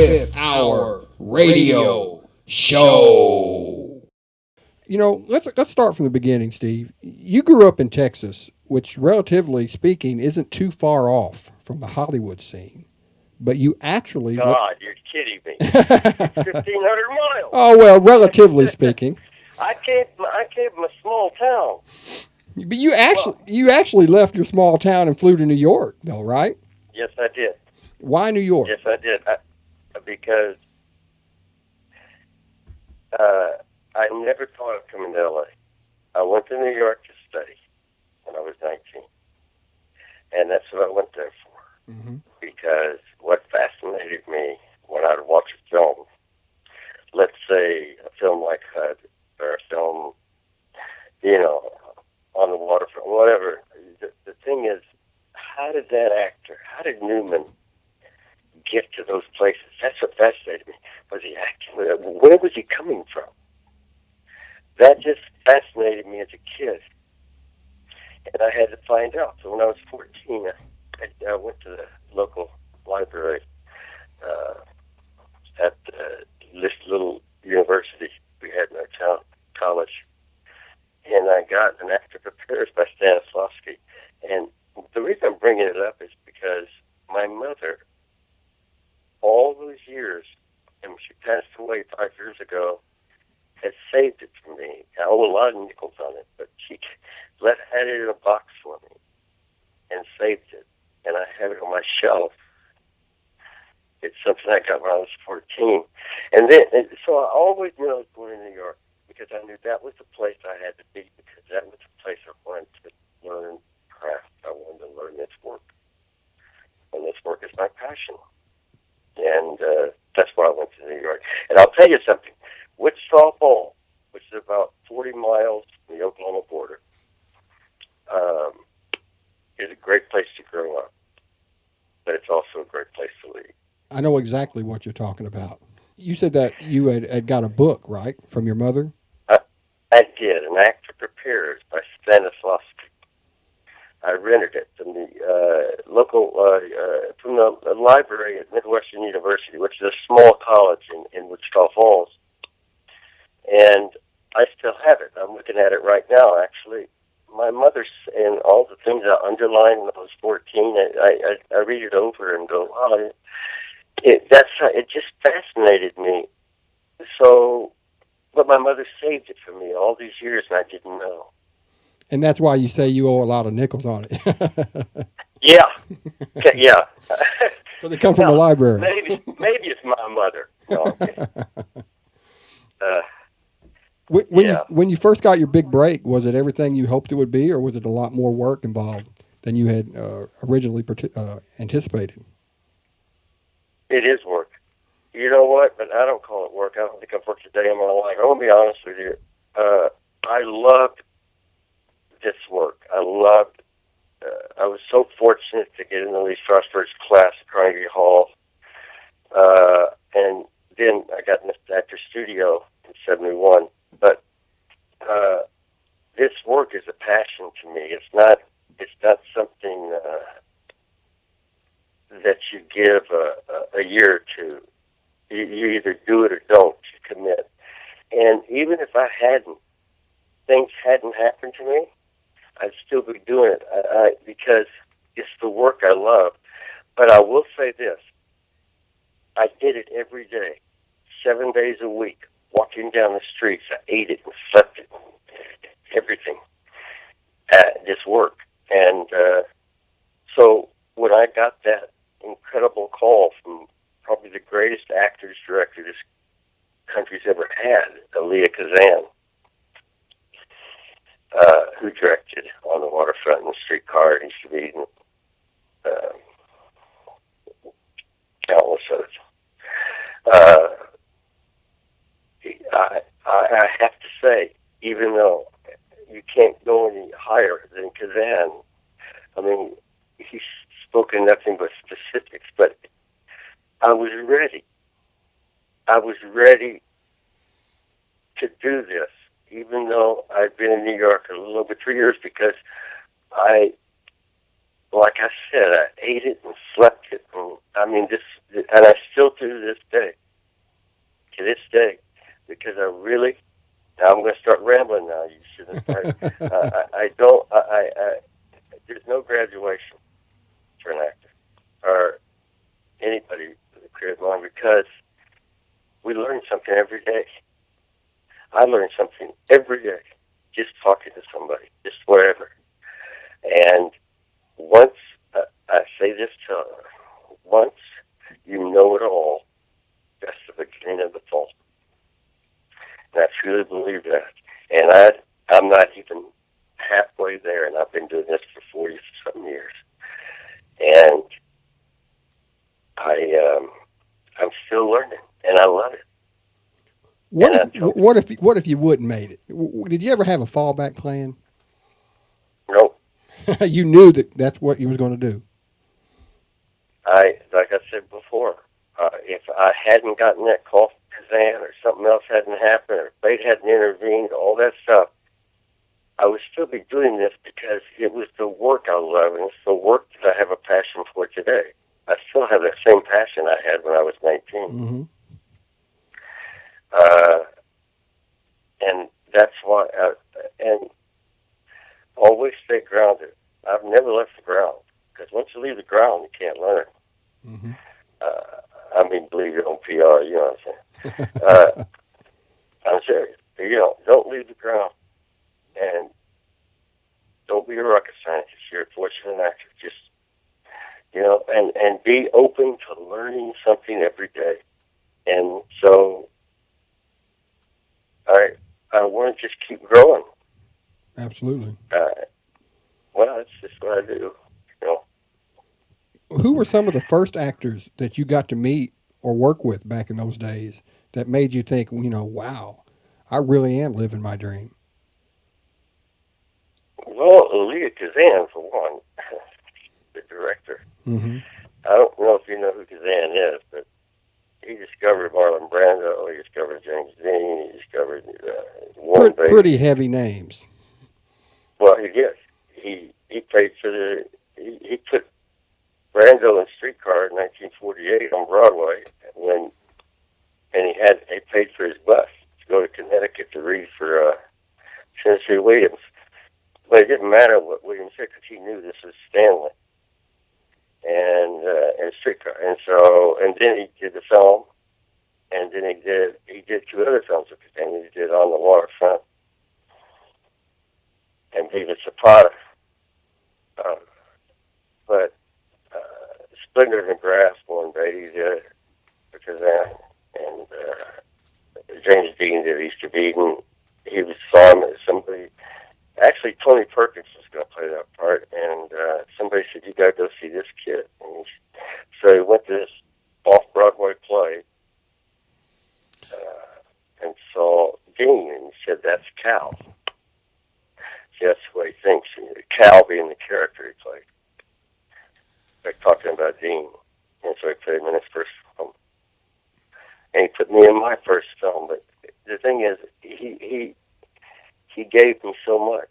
5th Hour Radio Show. You know, let's start from the beginning, Steve. You grew up in Texas, which, relatively speaking, isn't too far off from the Hollywood scene. But you actually... God, you're kidding me. 1,500 miles. Oh, well, relatively speaking. I came from a small town. But you actually left your small town and flew to New York, though, right? Yes, I did. Why New York? Yes, I did. Because I never thought of coming to L.A. I went to New York to study when I was 19. And that's what I went there for. Mm-hmm. Because what fascinated me when I'd watch a film, let's say a film like HUD, or a film, on the waterfront, whatever. The thing is, how did Newman get to those places? That's what fascinated me. Was he acting? Where was he coming from? That just fascinated me as a kid. And I had to find out. So when I was 14, I went to the local library at this little university we had in our town, college. And I got an Actor Prepares by Stanislavski. And the reason I'm bringing it up is because my mother, all those years, and she passed away 5 years ago, had saved it for me. I owe a lot of nickels on it, but she had it in a box for me and saved it. And I have it on my shelf. It's something I got when I was 14. So I always knew I was going to New York because I knew that was the place I had to be, because that was the place I wanted to learn craft. I wanted to learn this work. And this work is my passion. And that's why I went to New York. And I'll tell you something. Wichita Falls, which is about 40 miles from the Oklahoma border, is a great place to grow up. But it's also a great place to leave. I know exactly what you're talking about. You said that you had got a book, right, from your mother? I did. An Actor Prepares by Stanislavski. I rented it from the local, from the library at Midwestern University, which is a small college in Wichita Falls. And I still have it. I'm looking at it right now, actually. My mother's, and all the things I underlined when I was 14, I read it over and go, wow, it just fascinated me. So, but my mother saved it for me all these years, and I didn't know. And that's why you say you owe a lot of nickels on it. Yeah. Yeah. So they come from the library. Maybe it's my mother. No, okay. When you first got your big break, was it everything you hoped it would be, or was it a lot more work involved than you had originally anticipated? It is work. You know what? But I don't call it work. I don't think I've worked a day in my life. I want to be honest with you. I loved this work. I was so fortunate to get into Lee Strasberg's class at Carnegie Hall. And then I got in the actor studio in 71. But this work is a passion to me. It's not something that you give a year or two. You either do it or don't. You commit. And even if things hadn't happened to me, I'd still be doing it because it's the work I love. But I will say this. I did it every day, 7 days a week, walking down the streets. I ate it and slept it, everything, this work. And so when I got that incredible call from probably the greatest actors, director this country's ever had, Elia Kazan, who directed On the Waterfront and Streetcar, and used to be countless others. I have to say, even though you can't go any higher than Kazan, I mean, he's spoken nothing but specifics, but I was ready. I was ready to do this, even though I'd been in New York a little over 3 years, because like I said, I ate it and slept it. And, I mean, this and I still do to this day. To this day, because I really. Now I'm going to start rambling. Now you shouldn't start. I don't. There's no graduation for an actor or anybody with a career of mine because we learn something every day. I learn something every day just talking to somebody, just wherever. And once I say this to once you know it all, that's the beginning of the fall. And I truly believe that. And I'm not even halfway there, and I've been doing this for 40-something years. And I'm still learning, and I love it. What if you wouldn't made it? Did you ever have a fallback plan? No. You knew that's what you was going to do. Like I said before, if I hadn't gotten that call from Kazan or something else hadn't happened or fate hadn't intervened, all that stuff, I would still be doing this because it was the work I love, and it's the work that I have a passion for today. I still have that same passion I had when I was 19. Mm-hmm. And that's why, and always stay grounded. I've never left the ground, because once you leave the ground, you can't learn. Mm-hmm. I mean, believe your own PR, you know what I'm saying? I'm serious. Don't leave the ground, and don't be a rocket scientist. You're a fortunate actor. Just, and be open to learning something every day. And so, I want to just keep growing. Absolutely. Well, that's just what I do. Who were some of the first actors that you got to meet or work with back in those days that made you think, wow, I really am living my dream? Well, Elia Kazan, for one, the director. Mm-hmm. I don't know if you know who Kazan is, but he discovered Marlon Brando, he discovered James Dean, he discovered Duane Barry. Pretty heavy names. Well, he did. He played for he put Brando in Streetcar in 1948 on Broadway and he paid for his bus to go to Connecticut to read for Tennessee Williams. But it didn't matter what Williams said because he knew this was Stanley and Streetcar. And then he did the film, and then he did two other films with Stanley. He did On the Waterfront and David Zapata. But Splendor in the Grass, Duane Barry did because and James Dean did East of Eden. He was saw him as somebody. Actually, Tony Perkins was going to play that part, and somebody said, "You got to go see this kid." So he went to this off-Broadway play and saw Dean, and he said, "That's Cal." See, that's the way he thinks. Cal being the character he played. Like talking about Dean. And so he played him in his first film. And he put me in my first film. But the thing is, he gave me so much.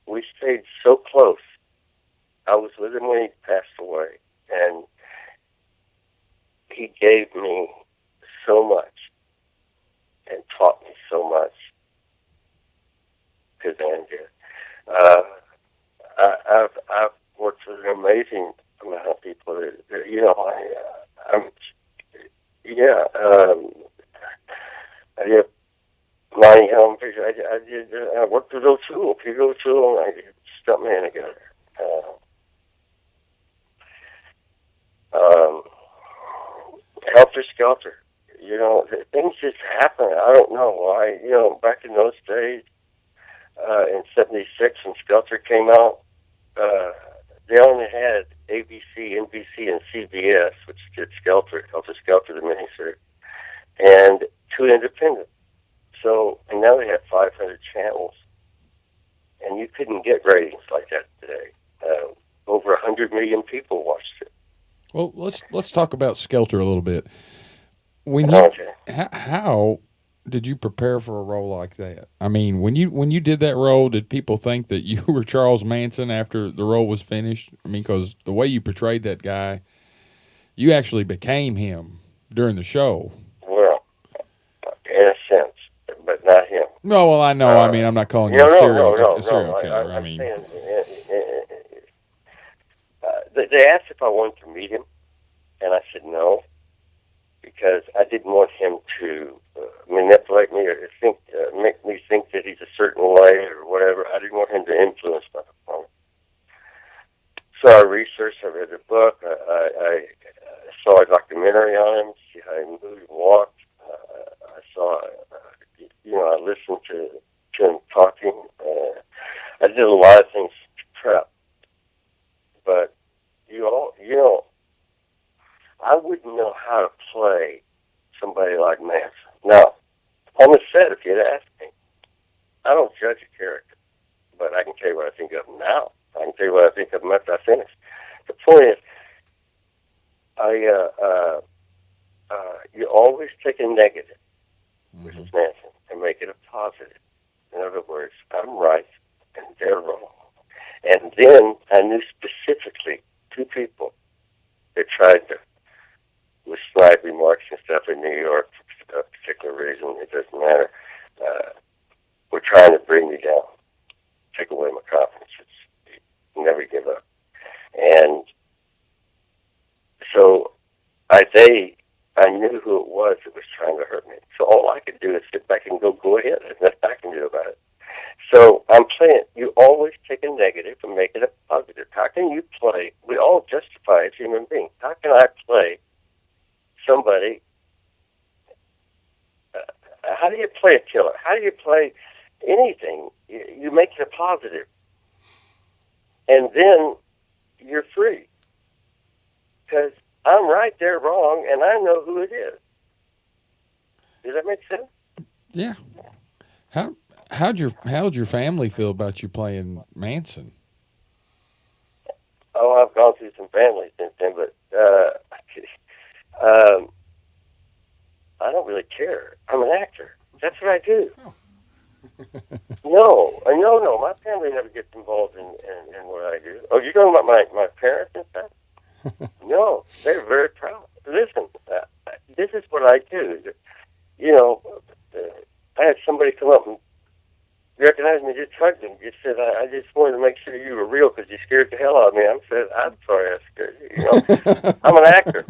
We stayed so close. I was with him when he passed away. And he gave me so much and taught me so much. Kazan did. I've worked with an amazing amount of people. I did Lonnie Helm. I worked with O'Toole, Peter O'Toole, and I did Stunt Man together. Helter Skelter. Things just happen. I don't know why. Back in those days, in '76 when Skelter came out, they only had ABC, NBC, and CBS, which did Helter Skelter, the miniseries, and two independent. So, and now they have 500 channels, and you couldn't get ratings like that today. Over 100 million people watched it. Well, let's talk about Skelter a little bit. How did you prepare for a role like that? I mean, when you did that role, did people think that you were Charles Manson after the role was finished? I mean, because the way you portrayed that guy, you actually became him during the show. Well, in a sense, but not him. No, well, I know. I mean, I'm not calling you a serial killer. I'm saying, they asked if I wanted to meet him, and I said no, because I didn't want him to manipulate me or make me think that he's a certain way or whatever. I didn't want him to influence my performance. So I researched, I read the book, I saw a documentary on him, see how he moved and walked. I saw, I listened to him talking. I did a lot of things to prep. But, I wouldn't know how to play somebody like Manson. Now, on the set, if you'd asked me, I don't judge a character, but I can tell you what I think of him now. I can tell you what I think of him after I finish. The point is, you always take a negative, which is Manson, and make it a positive. In other words, I'm right and they're wrong. And then I knew specifically two people that tried to, with snide remarks and stuff in New York for a particular reason, it doesn't matter, were trying to bring me down, take away my confidence. It's never give up. And so I knew who it was that was trying to hurt me. So all I could do is sit back and go ahead. There's nothing I can do about it. So I'm playing, you always take a negative and make it a positive. How can you play, we all justify as human beings. How can I play somebody, how do you play a killer? How do you play anything? You make it a positive. And then you're free. Because I'm right, they're wrong, and I know who it is. Does that make sense? Yeah. How'd your family feel about you playing Manson? Oh, I've gone through some families since then, but I don't really care. I'm an actor. That's what I do. Oh. No. My family never gets involved in what I do. Oh, you're talking about my parents and stuff? No, they're very proud. Listen, this is what I do. I had somebody come up and recognize me, just hugged him. Just said, I just wanted to make sure you were real because you scared the hell out of me. I said, I'm sorry I scared you. I'm an actor.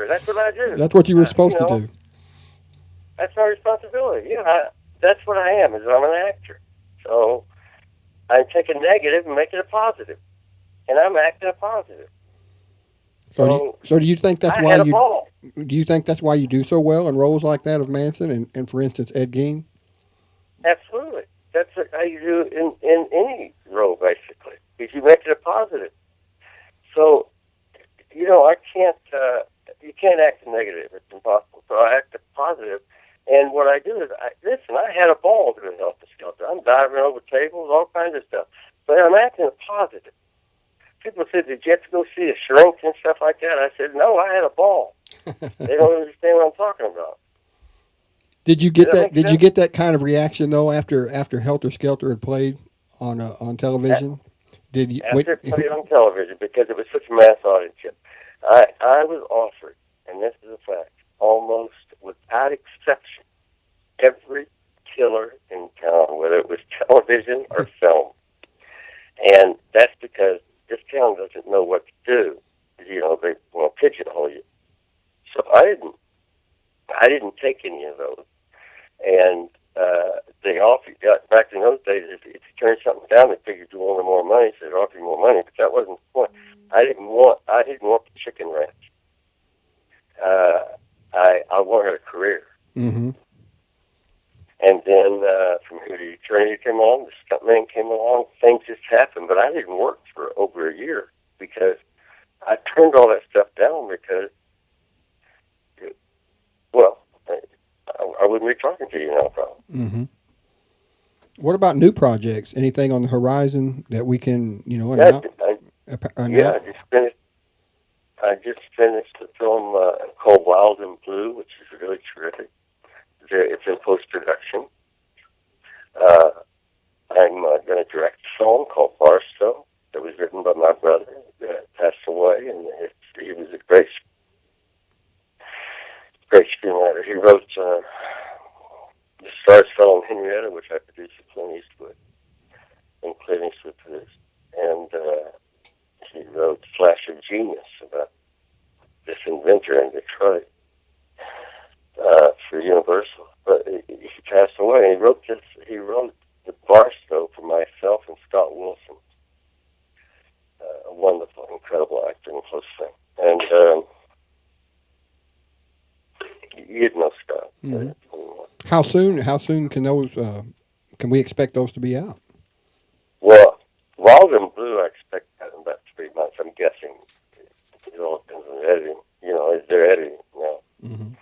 That's what I do. That's what you were supposed to do. That's my responsibility. That's what I am, is I'm an actor. So I take a negative and make it a positive. And I'm acting a positive. So do you think that's why do you think that's why you do so well in roles like that of Manson and for instance, Ed Gein? Absolutely. That's how you do in any role, basically. Because you make it a positive. So, I can't, you can't act negative. It's impossible. So I act a positive. And what I do is, I had a ball doing Helter Skelter. I'm diving over tables, all kinds of stuff. But I'm acting a positive. People said, did you have to go see a shrink and stuff like that? I said, no, I had a ball. They don't understand what I'm talking about. Did you get that? Did you get that kind of reaction though after Helter Skelter had played on television? After it played on television, because it was such a mass audience. I was offered, and this is a fact, almost without exception, every killer in town, whether it was television or film, and that's because this town doesn't know what to do. They want to pigeonhole you. So I didn't take any of those. And they offered, back in those days, if you turned something down, they figured you wanted more money, so they'd offer you more money. But that wasn't the point. I didn't want the chicken ranch. I wanted a career. Mm-hmm. And then from here, the attorney came along, the Stunt Man came along, things just happened. But I didn't work for over a year because I turned all that stuff down because, I wouldn't be talking to you now, probably. Mm-hmm. What about new projects? Anything on the horizon that we can, announce? Yeah, I just finished the film called Wild and Blue, which is really terrific. It's in post-production. I'm going to direct a film called Barstow that was written by my brother that passed away, and he was a great great screenwriter. He wrote The Stars Fell on Henrietta, which I produced with Clint Eastwood, and Clint Eastwood produced. And he wrote Flash of Genius about this inventor in Detroit for Universal. But he passed away. He wrote The Barstow for myself and Scott Wilson, a wonderful, incredible actor and close friend. And you'd know Scott. Mm-hmm. How soon can those? Can we expect those to be out? Well, Wild and Blue, I expect that in about 3 months. I'm guessing. It all depends on the editing. They're editing now. Mm-hmm.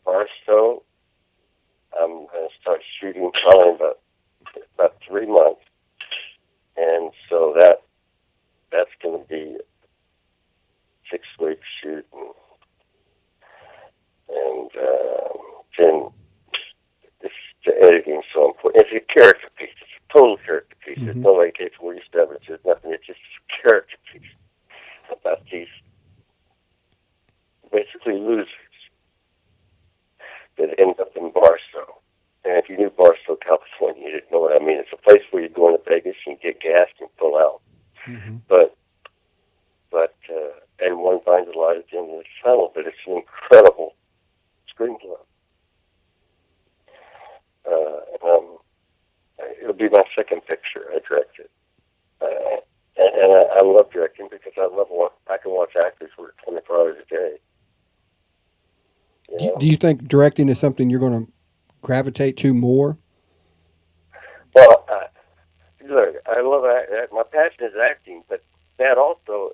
Barstow, I'm going to start shooting probably about 3 months, and so that's going to be 6 weeks shoot, and then the editing is so important. It's a character piece. It's a total character piece. Mm-hmm. There's no AK-47. There's nothing. It's just a character piece about these basically losers that end up in Barstow. And if you knew Barstow, California, you didn't know what I mean. It's a place where you go into Vegas and get gas and pull out. Mm-hmm. But and one finds a light at the end of the tunnel. But it's an incredible screenplay. It'll be my second picture I directed. And I love directing because I can watch actors work 24 hours a day. Do you think directing is something you're going to gravitate to more? Well, look, I love my passion is acting, but that also,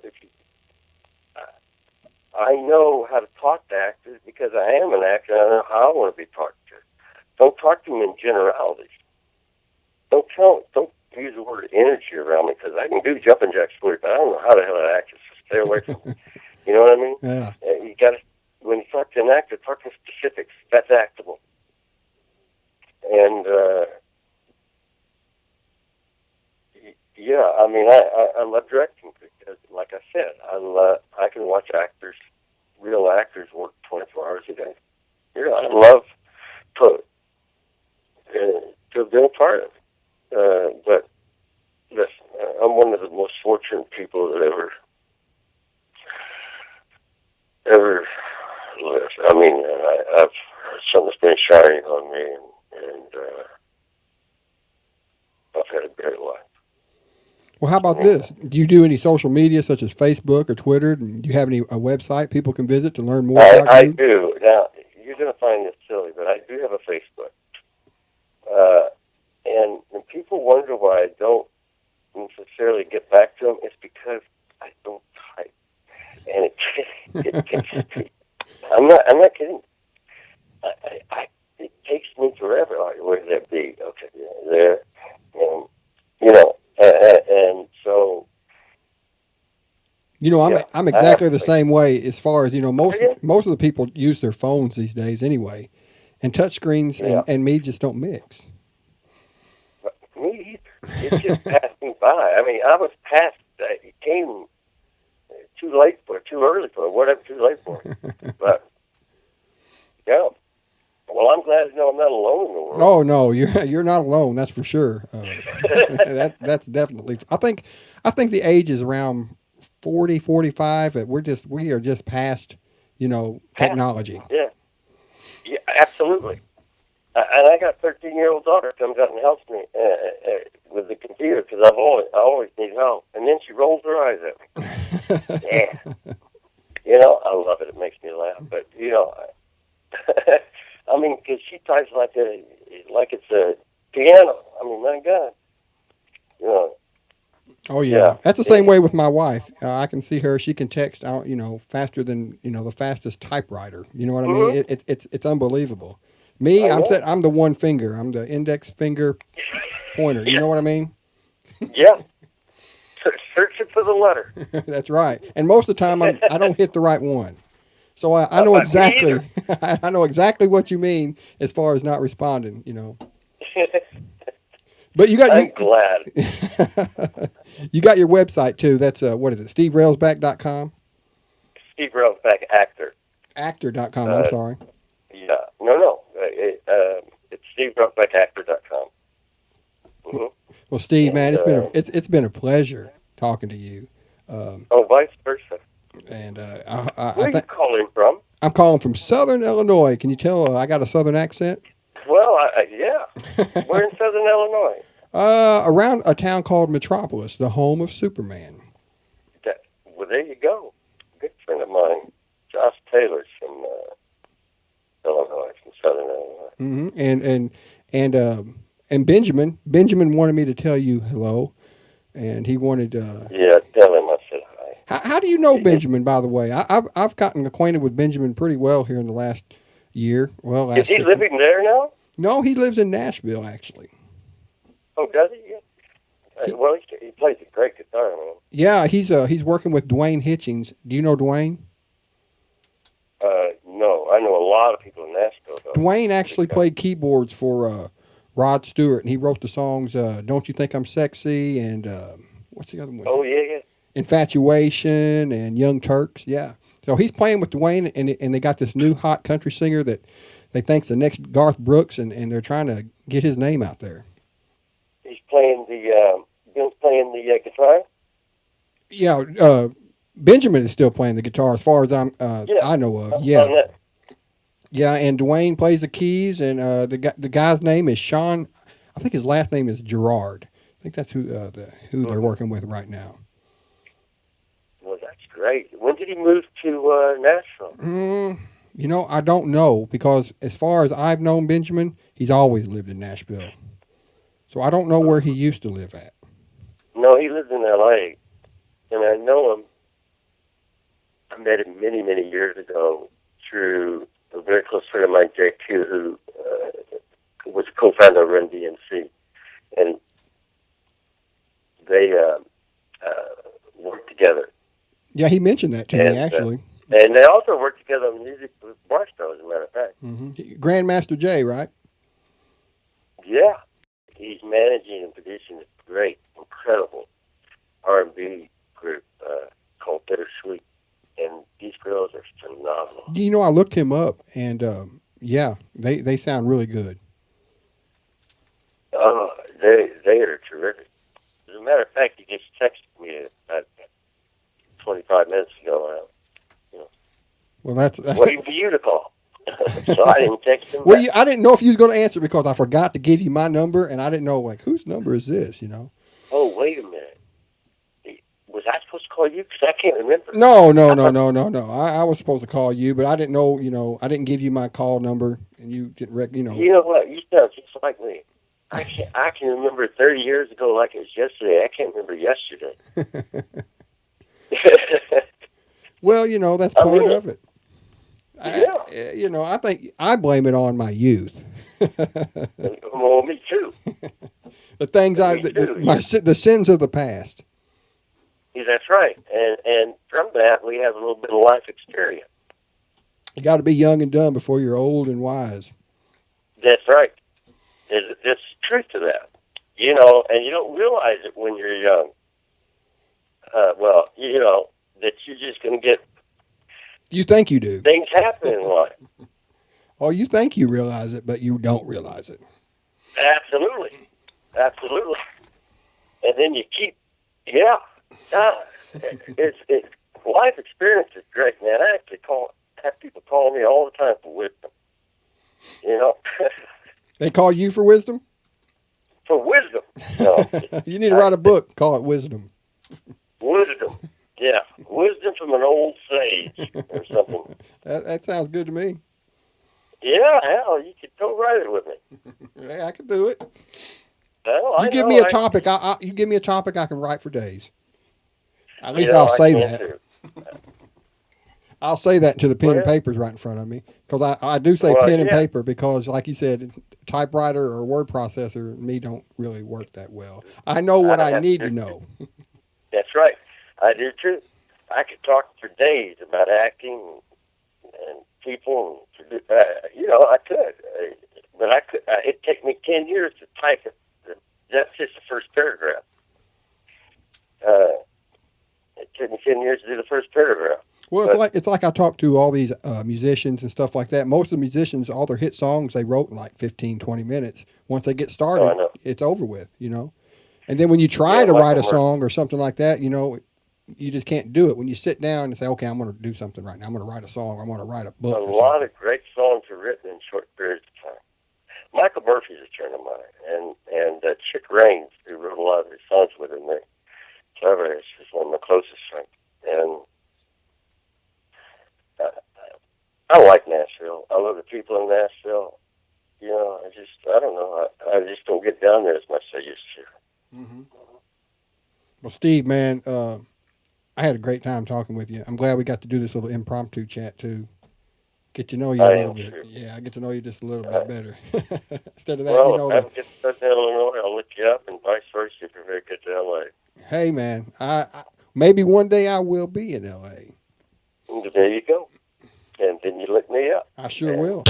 I know how to talk to actors because I am an actor and I know how I want to be talked to. Don't talk to them in generalities. Don't use the word energy around me because I can do jumping jacks for you, but I don't know how the hell to act. So stay away from me. You know what I mean? Yeah. You got to, when you talk to an actor, talk in specifics. That's actable. And yeah, I mean, I love directing because, like I said, I can watch real actors work 24 hours a day. Yeah, I love to have been a part of it. But listen, I'm one of the most fortunate people that ever lived. I mean, I've something's been shining on me, and I've had a great life. Well, how about this? Do you do any social media such as Facebook or Twitter? And do you have a website people can visit to learn more about you? I do. Now, you're going to find this silly, but I do have a Facebook. And people wonder why I don't necessarily get back to them. It's because I don't type. And it takes me. I'm not kidding. It takes me forever. Like, where did that be? Okay, yeah, there. And so. I'm exactly the same way as far as, most of the people use their phones these days anyway. And touchscreens and me just don't mix. Me either. It just passed me by. I mean, I was past. It came too early for it, whatever, too late for it. But yeah. Well, I'm glad to know I'm not alone in the world. Oh no, you're not alone. That's for sure. That's definitely. I think the age is around 40, 45. We are just past, technology. Yeah, absolutely. And I got a 13-year-old daughter comes out and helps me with the computer because I always need help. And then she rolls her eyes at me. Yeah. I love it. It makes me laugh. But, I mean, because she types like it's a piano. I mean, my God. Oh, yeah. That's the same way with my wife. I can see her. She can text out, faster than, the fastest typewriter. You know what I mean? It's unbelievable. Me, I'm the one finger. I'm the index finger pointer. You know what I mean? Yeah. Searching for the letter. That's right. And most of the time, I don't hit the right one. So I know exactly. I know exactly what you mean as far as not responding. But you got. I'm glad. You got your website too. That's what is it? SteveRailsback.com. Steve Railsback, actor. Actor.com, I'm sorry. Yeah. No. It's SteveBrokebackActor.com. Mm-hmm. Well, Steve, man, it's been a pleasure talking to you. Vice versa. And Where are you calling from? I'm calling from Southern Illinois. Can you tell I got a Southern accent? Well, yeah. We're in Southern Illinois. Around a town called Metropolis, the home of Superman. Well, there you go. Good friend of mine, Josh Taylor's from Illinois, from Southern Illinois. Mm-hmm. And Benjamin wanted me to tell you hello, and he wanted. Yeah, tell him I said hi. How do you know Benjamin? By the way, I've gotten acquainted with Benjamin pretty well here in the last year. Well, is he living there now? No, he lives in Nashville actually. Oh, does he? Yeah. Well, he plays a great guitar, man. Yeah, he's working with Duane Hitchings. Do you know Duane? No, I know a lot of people in Nashville, though. Duane actually played keyboards for Rod Stewart, and he wrote the songs "Don't You Think I'm Sexy" and what's the other one? Oh yeah. Infatuation and Young Turks. Yeah, so he's playing with Duane, and they got this new hot country singer that they think's the next Garth Brooks, and they're trying to get his name out there. He's playing the guitar. Yeah, Benjamin is still playing the guitar, as far as I know of. Yeah. Yeah, and Duane plays the keys, and the guy's name is Sean. I think his last name is Gerard. I think that's who they're working with right now. Well, that's great. When did he move to Nashville? I don't know, because as far as I've known Benjamin, he's always lived in Nashville. So I don't know where he used to live at. No, he lives in L.A., and I know him. I met him many, many years ago through a very close friend of mine, Jake Q, who was a co-founder of Run DMC, and they worked together. Yeah, he mentioned that to me, actually. And they also worked together on music with Barstow, as a matter of fact. Mm-hmm. Grandmaster Jay, right? Yeah. He's managing and producing a great, incredible R&B group called Bittersweet. And these girls are phenomenal. I looked him up, and yeah, they sound really good. Oh, they are terrific. As a matter of fact, he just texted me about 25 minutes ago. Well, that's waiting for you to call. So I didn't text him. Well, I didn't know if you was going to answer, because I forgot to give you my number, and I didn't know, whose number is this, Oh, wait a minute. Was I supposed to call you? Because I can't remember. No. I was supposed to call you, but I didn't know, I didn't give you my call number, and you didn't, You know what? You sound just like me. I can remember 30 years ago like it was yesterday. I can't remember yesterday. Well, that's part of it. Yeah. I think I blame it on my youth. Well, me too. The things the sins of the past. Yeah, that's right. And from that, we have a little bit of life experience. You got to be young and dumb before you're old and wise. That's right. There's truth to that. And you don't realize it when you're young. That you're just going to get... You think you do. Things happen in life. Oh, you think you realize it, but you don't realize it. Absolutely. And then you keep... Yeah. It's life experience is great, man. I actually have people call me all the time for wisdom. They call you for wisdom? For wisdom. No. You need to write a book. Call it Wisdom. Wisdom. Yeah. Wisdom from an old sage or something. That sounds good to me. Yeah, hell, you could go write it with me. Yeah, I can do it. Well, you give me a topic. You give me a topic I can write for days. At least I'll say that. I'll say that to the pen and paper's right in front of me, because I do say pen and paper, because, like you said, typewriter or word processor and me don't really work that well. I know what I need to know. That's right. I do too. I could talk for days about acting and people. I could, but I could. It'd take me 10 years to type it. That's just the first paragraph. It took me 10 years to do the first paragraph. Well, it's like I talk to all these musicians and stuff like that. Most of the musicians, all their hit songs, they wrote in like 15, 20 minutes. Once they get started, it's over with, you know. And then when you try to write a song or something like that, you know, you just can't do it. When you sit down and say, okay, I'm going to do something right now. I'm going to write a song. I'm going to write a book. A lot of great songs are written in short periods of time. Michael Murphy's a friend of mine, and Chick Raines, who wrote a lot of his songs with him, Trevor is one of my closest friends. And I like Nashville. I love the people in Nashville. You know, I don't know. I just don't get down there as much as I used to. Mm-hmm. Well, Steve, man, I had a great time talking with you. I'm glad we got to do this little impromptu chat too. Get to know you a little bit. Sure. Yeah, I get to know you just a little bit better. Instead of that, well, you know. If I get stuck in Illinois, I'll look you up, and vice versa if you're very good to L.A. Hey, man, I maybe one day I will be in L.A. There you go. And then you look me up. I sure will.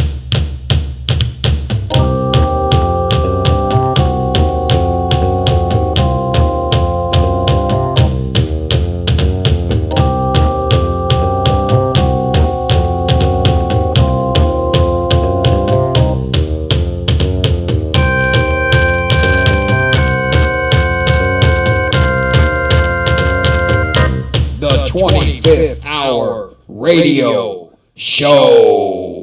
The 25th Hour Radio Show.